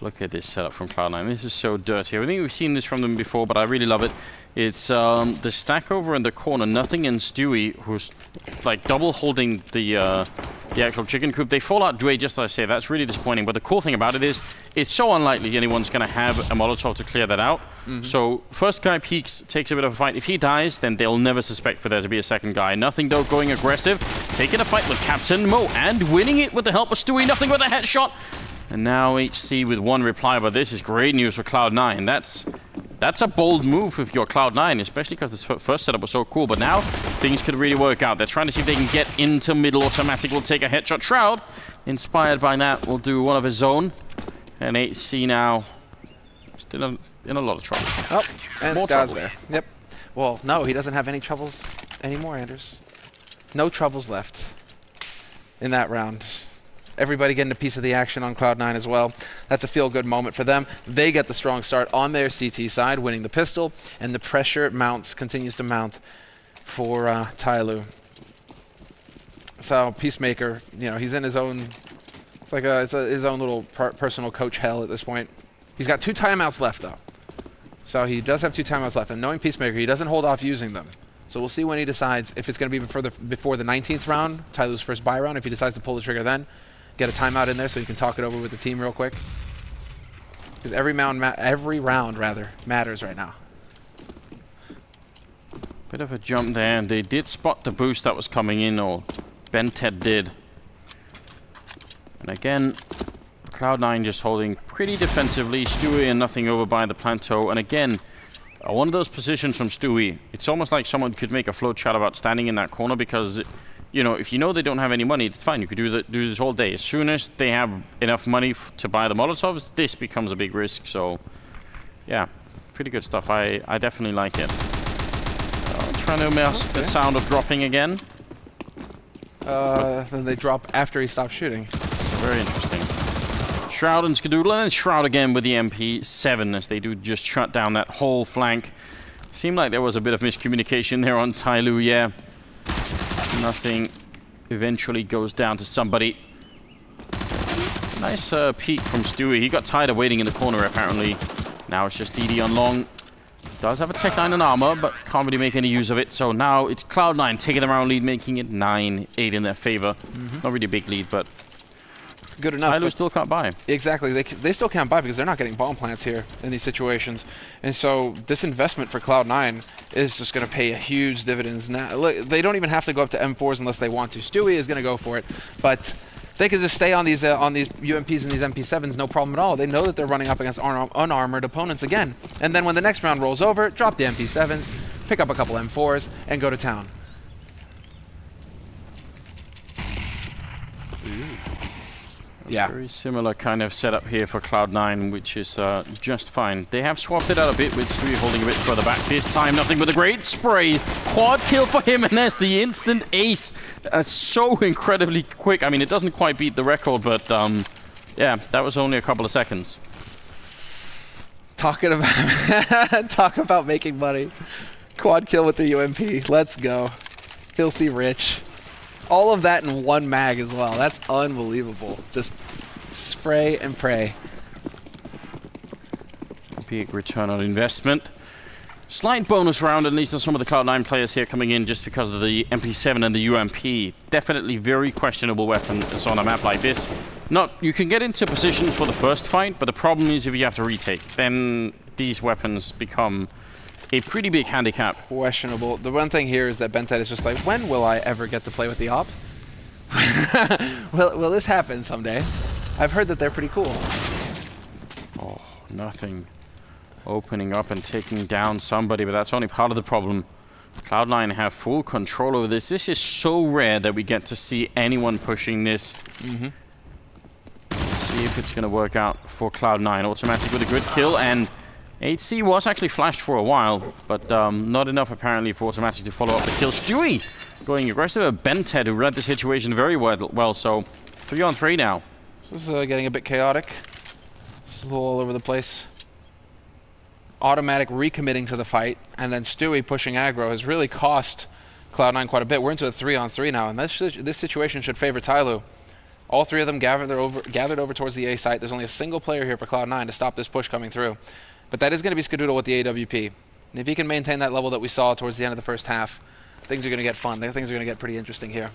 Look at this setup from Cloud9. This is so dirty. I think we've seen this from them before, but I really love it. It's the stack over in the corner. Nothing and Stewie, who's like double holding the actual chicken coop. They fall out Dway, just as I say. That's really disappointing. But the cool thing about it is, it's so unlikely anyone's going to have a Molotov to clear that out. So first guy peeks, takes a bit of a fight. If he dies, then they'll never suspect for there to be a second guy. Nothing though going aggressive, taking a fight with Captain Mo and winning it with the help of Stewie. Nothing with a headshot. And now HC with one reply, but this is great news for Cloud9. That's a bold move if you're Cloud9, especially because this first setup was so cool. But now things could really work out. They're trying to see if they can get into middle. Automatic will take a headshot. Shroud, inspired by that, will do one of his own. And HC now still in a lot of trouble. Oh, and More Scott's trouble. there. Yep. Well, no, he doesn't have any troubles anymore, Anders. No troubles left in that round. Everybody getting a piece of the action on Cloud9 as well. That's a feel-good moment for them. They get the strong start on their CT side, winning the pistol, and the pressure continues to mount for Tyloo. So Peacemaker, you know, he's in his own. It's like his own little personal coach hell at this point. He's got 2 timeouts left though, so he does have 2 timeouts left. And knowing Peacemaker, he doesn't hold off using them. So we'll see when he decides if it's going to be before the 19th round, Tyloo's first buy round. If he decides to pull the trigger then. Get a timeout in there so you can talk it over with the team real quick. Because every round matters right now. Bit of a jump there, and they did spot the boost that was coming in, or Bented did. And again, Cloud9 just holding pretty defensively. Stewie and nothing over by the plateau. And again, one of those positions from Stewie, it's almost like someone could make a float chart about standing in that corner because... You know, if you know they don't have any money, it's fine. You could do this all day. As soon as they have enough money to buy the Molotovs, this becomes a big risk. So, yeah, pretty good stuff. I definitely like it. Trying to mask the sound of dropping again. Then they drop after he stops shooting. Very interesting. Shroud and Skadoodle, and then Shroud again with the MP7 as they do just shut down that whole flank. Seemed like there was a bit of miscommunication there on Tyloo, yeah. Nothing eventually goes down to somebody. Nice peek from Stewie. He got tired of waiting in the corner, apparently. Now it's just DD on long. Does have a Tech 9 and armor, but can't really make any use of it. So now it's Cloud9 taking the round lead, making it 9-8 in their favor. Not really a big lead, but good enough. Tyloo still can't buy. Exactly. They still can't buy because they're not getting bomb plants here in these situations. And so this investment for Cloud9 is just going to pay a huge dividends. Now, look, they don't even have to go up to M4s unless they want to. Stewie is going to go for it, but they could just stay on these UMPs and these MP7s, no problem at all. They know that they're running up against unarmored opponents again. And then when the next round rolls over, drop the MP7s, pick up a couple M4s, and go to town. Yeah. Very similar kind of setup here for Cloud9, which is just fine. They have swapped it out a bit with Stewie holding a bit further back. This time, nothing but a great spray. Quad kill for him, and there's the instant ace. So incredibly quick. I mean, it doesn't quite beat the record, but yeah, that was only a couple of seconds. Talk about making money. Quad kill with the UMP. Let's go. Filthy rich. All of that in one mag as well. That's unbelievable. Just spray and pray. Big return on investment. Slight bonus round, at least on some of the Cloud9 players here coming in just because of the MP7 and the UMP. Definitely very questionable weapons on a map like this. You can get into positions for the first fight, but the problem is if you have to retake, then these weapons become a pretty big handicap. Questionable. The one thing here is that Bented is just like, when will I ever get to play with the op? will this happen someday? I've heard that they're pretty cool. Oh, nothing. Opening up and taking down somebody, but that's only part of the problem. Cloud9 have full control over this. This is so rare that we get to see anyone pushing this. See if it's going to work out for for Cloud9. Automatic with a good kill, and HC was actually flashed for a while, but not enough apparently for Automatic to follow up the kill. Stewie going aggressive. Bented, who read the situation very well, so 3-on-3 now. This is getting a bit chaotic. This is a little all over the place. Automatic recommitting to the fight, and then Stewie pushing aggro has really cost Cloud9 quite a bit. We're into a 3-on-3 now, and this situation should favor Tyloo. All three of them gathered over towards the A site. There's only a single player here for Cloud9 to stop this push coming through. But that is going to be Cbble with the AWP. And if he can maintain that level that we saw towards the end of the first half, things are going to get fun. Things are going to get pretty interesting here.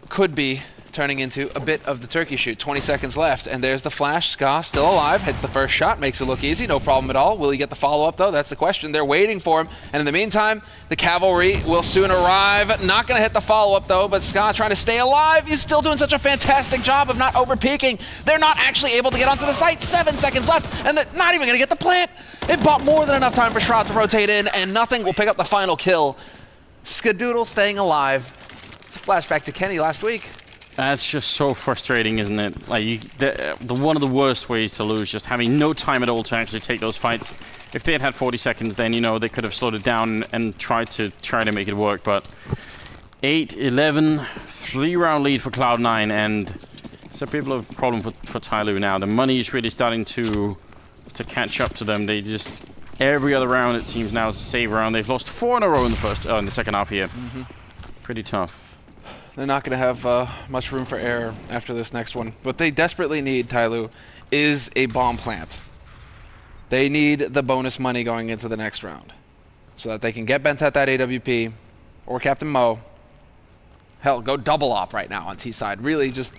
Could be turning into a bit of the turkey shoot. 20 seconds left, and there's the flash. Ska still alive, hits the first shot, makes it look easy, no problem at all. Will he get the follow-up, though? That's the question. They're waiting for him, and in the meantime, the cavalry will soon arrive. Not going to hit the follow-up, though, but Ska trying to stay alive. He's still doing such a fantastic job of not over-peaking. They're not actually able to get onto the site. 7 seconds left, and they're not even going to get the plant. It bought more than enough time for Shroud to rotate in, and nothing will pick up the final kill. Skadoodle staying alive. It's a flashback to Kenny last week. That's just so frustrating, isn't it? Like, one of the worst ways to lose, just having no time at all to actually take those fights. If they had had 40 seconds, then, you know, they could have slowed it down and tried to make it work. But 8-11, 3-round lead for Cloud9, and it's a bit of a problem for Tyloo now. The money is really starting to catch up to them. They just, every other round, it seems now, is a save round. They've lost 4 in a row in the second half here. Pretty tough. They're not going to have much room for error after this next one. What they desperately need, Tyloo, is a bomb plant. They need the bonus money going into the next round so that they can get bent at that AWP or Captain Mo. Hell, go double op right now on T side. Really just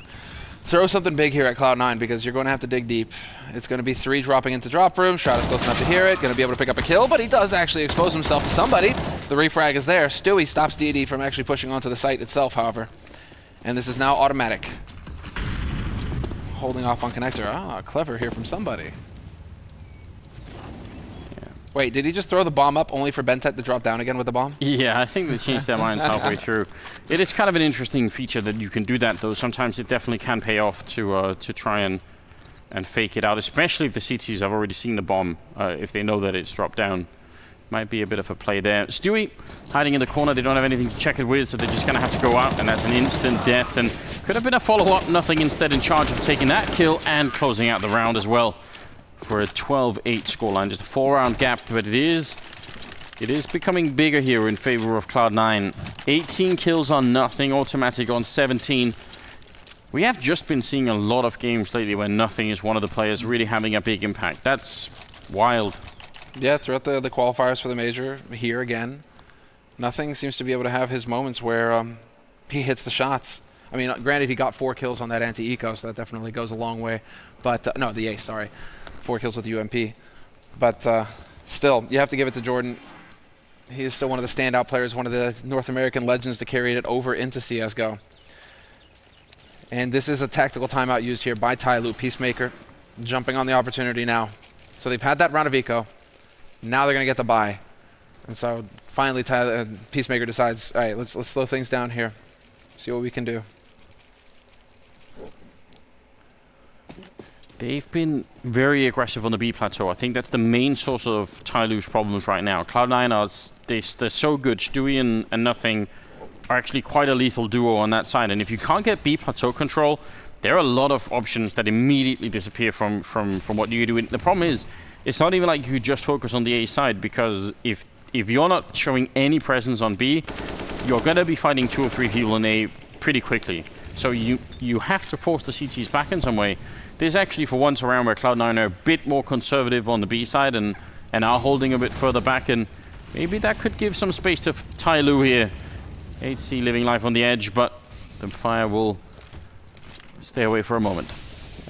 throw something big here at Cloud9 because you're going to have to dig deep. It's going to be 3 dropping into drop room. Shroud is close enough to hear it. Going to be able to pick up a kill, but he does actually expose himself to somebody. The refrag is there. Stewie stops DD from actually pushing onto the site itself, however. And this is now Automatic. Holding off on connector. Ah, clever here from somebody. Yeah. Wait, did he just throw the bomb up only for Bentet to drop down again with the bomb? Yeah, I think they changed their minds halfway through. It is kind of an interesting feature that you can do that, though. Sometimes it definitely can pay off to try and fake it out, especially if the CTs have already seen the bomb, if they know that it's dropped down. Might be a bit of a play there. Stewie hiding in the corner. They don't have anything to check it with, so they're just going to have to go out, and that's an instant death. And could have been a follow-up. Nothing instead in charge of taking that kill and closing out the round as well for a 12-8 scoreline. Just a 4-round gap, but it is becoming bigger here in favor of Cloud9. 18 kills on nothing. Automatic on 17. We have just been seeing a lot of games lately where nothing is one of the players really having a big impact. That's wild. Yeah, throughout the qualifiers for the major, here again, nothing seems to be able to have his moments where he hits the shots. I mean, granted, he got 4 kills on that anti-eco, so that definitely goes a long way. But, no, the ace, sorry. 4 kills with UMP. But still, you have to give it to Jordan. He is still one of the standout players, one of the North American legends to carry it over into CSGO. And this is a tactical timeout used here by Tyloo. Peacemaker jumping on the opportunity now. So they've had that round of eco. Now they're going to get the buy. And so finally Peacemaker decides, all right, let's slow things down here. See what we can do. They've been very aggressive on the B plateau. I think that's the main source of Tyloo's problems right now. Cloud9 they're so good. Stewie and Nothing are actually quite a lethal duo on that side. And if you can't get B plateau control, there are a lot of options that immediately disappear from what you do. The problem is, it's not even like you just focus on the A side, because if you're not showing any presence on B, you're going to be fighting 2 or 3 people in A pretty quickly. So you have to force the CTs back in some way. There's actually for once around where Cloud9 are a bit more conservative on the B side and are holding a bit further back, and maybe that could give some space to Tyloo here. HC living life on the edge, but the fire will stay away for a moment.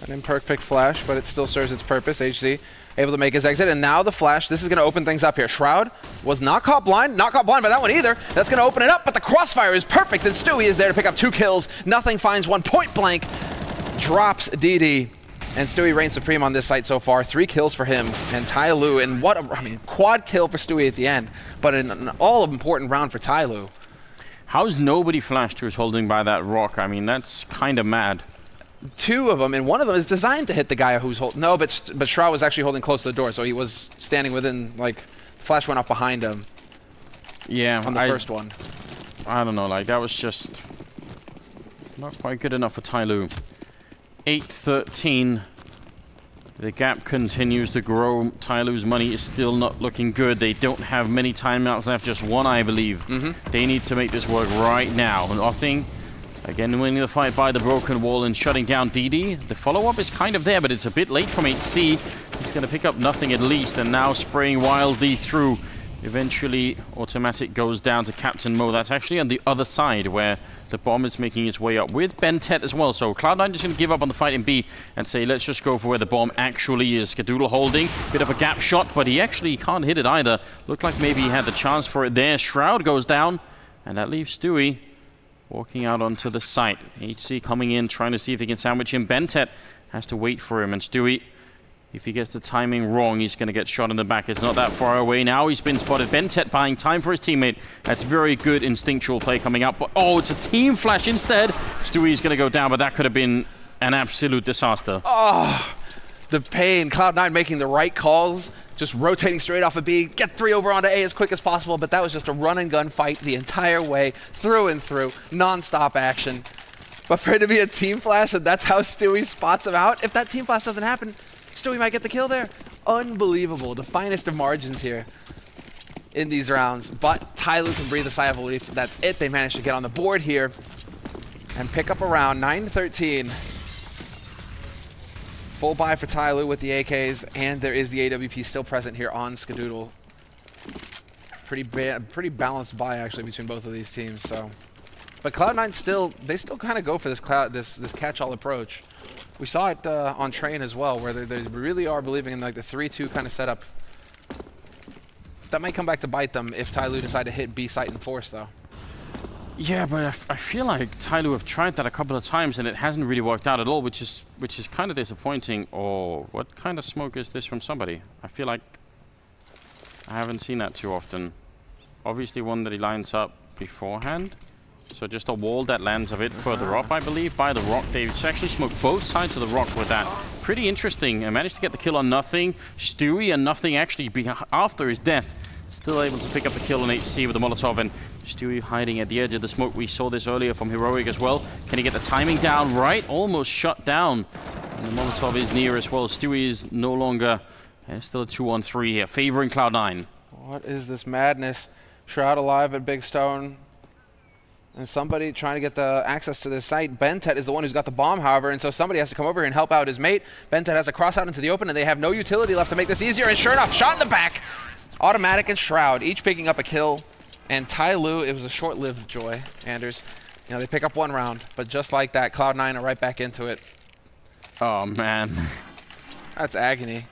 An imperfect flash, but it still serves its purpose. HC able to make his exit, and now the flash. This is going to open things up here. Shroud was not caught blind by that one either. That's going to open it up, but the crossfire is perfect, and Stewie is there to pick up 2 kills. Nothing finds one point blank, drops DD, and Stewie reigns supreme on this site so far. 3 kills for him, and Tyloo, and what a, quad kill for Stewie at the end, but an all-important round for Tyloo. How's nobody flashed who's holding by that rock? I mean, that's kind of mad. 2 of them, and one of them is designed to hit the guy who's holding. No, but Shroud was actually holding close to the door, so he was standing within, like, the flash went off behind him. Yeah, on the first one. I don't know, like, that was just not quite good enough for Tyloo. 8-13. The gap continues to grow. Tyloo's money is still not looking good. They don't have many timeouts left, just one, I believe. They need to make this work right now. Nothing. Again, winning the fight by the broken wall and shutting down DD. The follow-up is kind of there, but it's a bit late from HC. He's going to pick up nothing at least, and now spraying wildly through. Eventually, Automatic goes down to Captain Mo. That's actually on the other side, where the bomb is making its way up with Bentet as well. So Cloud9 just going to give up on the fight in B and say, let's just go for where the bomb actually is. Cbble holding, bit of a gap shot, but he actually can't hit it either. Looked like maybe he had the chance for it there. Shroud goes down, and that leaves Stewie walking out onto the site. HC coming in, trying to see if he can sandwich him. Bentet has to wait for him, and Stewie, if he gets the timing wrong, he's going to get shot in the back. It's not that far away now. He's been spotted. Bentet buying time for his teammate. That's very good instinctual play coming up. But, oh, it's a team flash instead. Stewie's going to go down, but that could have been an absolute disaster. Oh, the pain. Cloud9 making the right calls, just rotating straight off of B, get 3 over onto A as quick as possible, but that was just a run-and-gun fight the entire way, through and through, non-stop action. But for it to be a team flash, and that's how Stewie spots him out, if that team flash doesn't happen, Stewie might get the kill there. Unbelievable. The finest of margins here in these rounds. But Tyloo can breathe a sigh of relief. That's it. They managed to get on the board here and pick up a round. 9-13. Full buy for Tyloo with the AKs, and there is the AWP still present here on Cbble. Pretty balanced buy actually between both of these teams. So, but Cloud9 still kind of go for this catch-all approach. We saw it on Train as well, where they really are believing in like the 3-2 kind of setup. That might come back to bite them if Tyloo decide to hit B site and force, though. Yeah, but I feel like Tyloo have tried that a couple of times and it hasn't really worked out at all, which is kind of disappointing. Or what kind of smoke is this from somebody? I feel like I haven't seen that too often. Obviously one that he lines up beforehand. So just a wall that lands a bit further up, I believe, by the rock. They've actually smoked both sides of the rock with that. Pretty interesting. I managed to get the kill on Nothing. Stewie and Nothing actually, after his death, still able to pick up the kill on HC with the Molotov. And Stewie hiding at the edge of the smoke. We saw this earlier from Heroic as well. Can he get the timing down right? Almost shut down. And the Molotov is near as well. Stewie is no longer... There's still a 2-on-3 here, favoring Cloud9. What is this madness? Shroud alive at Big Stone. And somebody trying to get the access to this site. Bentet is the one who's got the bomb, however, and so somebody has to come over here and help out his mate. Bentet has a cross out into the open, and they have no utility left to make this easier. And sure enough, shot in the back. Automatic and Shroud, each picking up a kill. And Tyloo, it was a short-lived joy, Anders. You know, they pick up one round, but just like that, Cloud9 are right back into it. Oh, man. That's agony.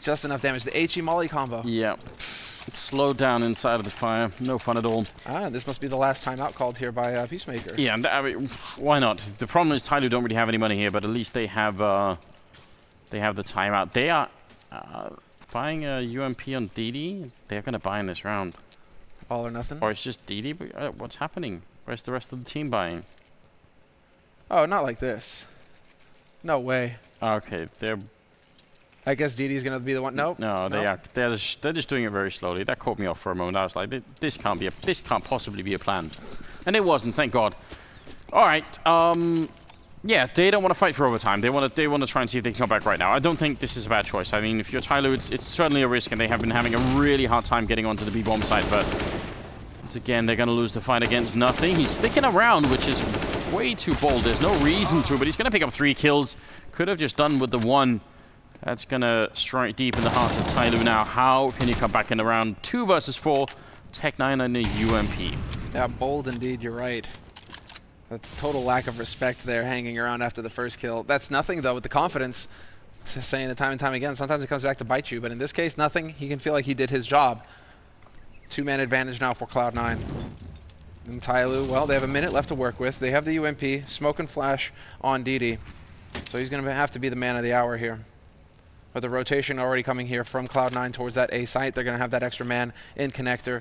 Just enough damage. The HE Molly combo. Yep. Slow down inside of the fire. No fun at all. Ah, this must be the last timeout called here by Peacemaker. Yeah, and I mean, why not? The problem is Tyloo don't really have any money here, but at least they have the timeout. They are buying a UMP on DD. They're going to buy in this round. All or nothing? Or it's just DD, but what's happening? Where's the rest of the team buying? Oh, not like this. No way. Okay, they're... I guess DD's going to be the one. Nope. No, they are. They're just doing it very slowly. That caught me off for a moment. I was like, this can't possibly be a plan, and it wasn't. Thank God. All right. Yeah, they don't want to fight for overtime. They want to try and see if they can come back right now. I don't think this is a bad choice. I mean, if you're Tyloo, it's certainly a risk, and they have been having a really hard time getting onto the B-bomb site. But once again, they're going to lose the fight against Nothing. He's sticking around, which is way too bold. There's no reason to, but he's going to pick up 3 kills. Could have just done with the 1. That's going to strike deep in the heart of Tyloo now. How can you come back in the round 2 versus 4? Tech9 and a UMP. Yeah, bold indeed. You're right. A total lack of respect there hanging around after the first kill. That's Nothing, though, with the confidence to saying it time and time again. Sometimes it comes back to bite you, but in this case, Nothing. He can feel like he did his job. 2-man advantage now for Cloud9. And Tyloo, well, they have a minute left to work with. They have the UMP, smoke and flash on DD. So he's going to have to be the man of the hour here. But the rotation already coming here from Cloud9 towards that A site. They're going to have that extra man in connector.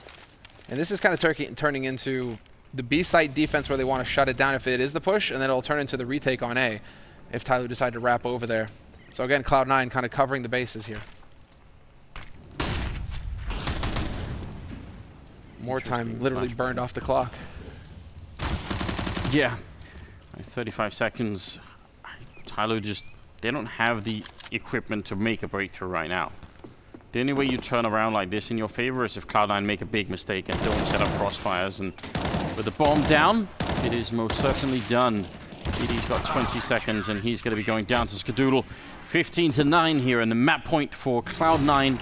And this is kind of turning into the B site defense where they want to shut it down if it is the push, and then it'll turn into the retake on A if Tyloo decide to wrap over there. So again, Cloud9 kind of covering the bases here. More time literally burned off the clock. Yeah, 35 seconds. Tyloo just, they don't have the equipment to make a breakthrough right now. The only way you turn around like this in your favor is if Cloud9 make a big mistake and don't set up crossfires. And with the bomb down, it is most certainly done. He's got 20 seconds and he's going to be going down to Cbble. 15-9 here, and the map point for Cloud9,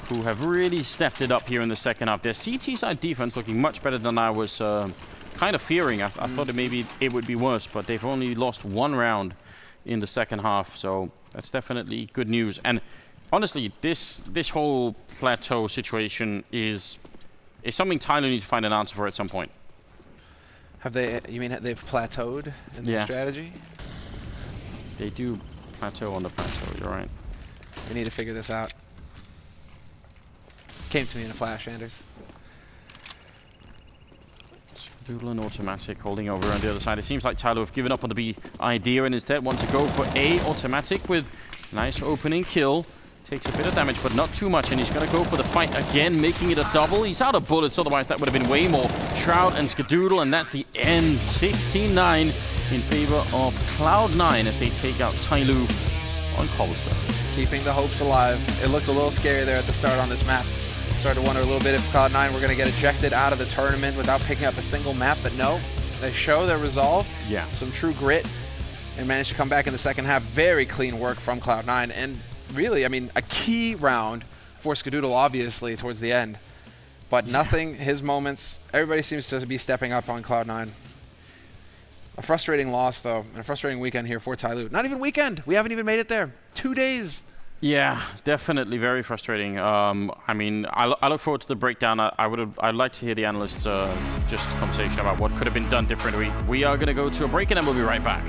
who have really stepped it up here in the second half. Their CT side defense looking much better than I was kind of fearing. I thought maybe it would be worse, but they've only lost one round in the second half, so that's definitely good news. And honestly, this whole plateau situation is something Tyloo needs to find an answer for at some point. Have they? You mean they've plateaued in their strategy? They do plateau on the plateau. You're right. We need to figure this out. Came to me in a flash, Anders. Cbble and automatic holding over on the other side. It seems like Tyloo have given up on the B idea and instead want to go for A. Automatic with nice opening kill. Takes a bit of damage, but not too much, and he's going to go for the fight again, making it a double. He's out of bullets, otherwise that would have been way more. Shroud and Cbble, and that's the end. 16-9 in favor of Cloud9 as they take out Tyloo on Cobblestone. Keeping the hopes alive. It looked a little scary there at the start on this map. Started to wonder a little bit if Cloud9 were going to get ejected out of the tournament without picking up a single map, but no. They show their resolve, some true grit, and managed to come back in the second half. Very clean work from Cloud9, and really, I mean, a key round for Cbble, obviously, towards the end. But nothing, his moments, everybody seems to be stepping up on Cloud9. A frustrating loss, though, and a frustrating weekend here for Tyloo. Not even weekend. We haven't even made it there. 2 days. Yeah, definitely very frustrating. I mean, I look forward to the breakdown. I'd like to hear the analysts just conversation about what could have been done differently. We are going to go to a break, and then we'll be right back.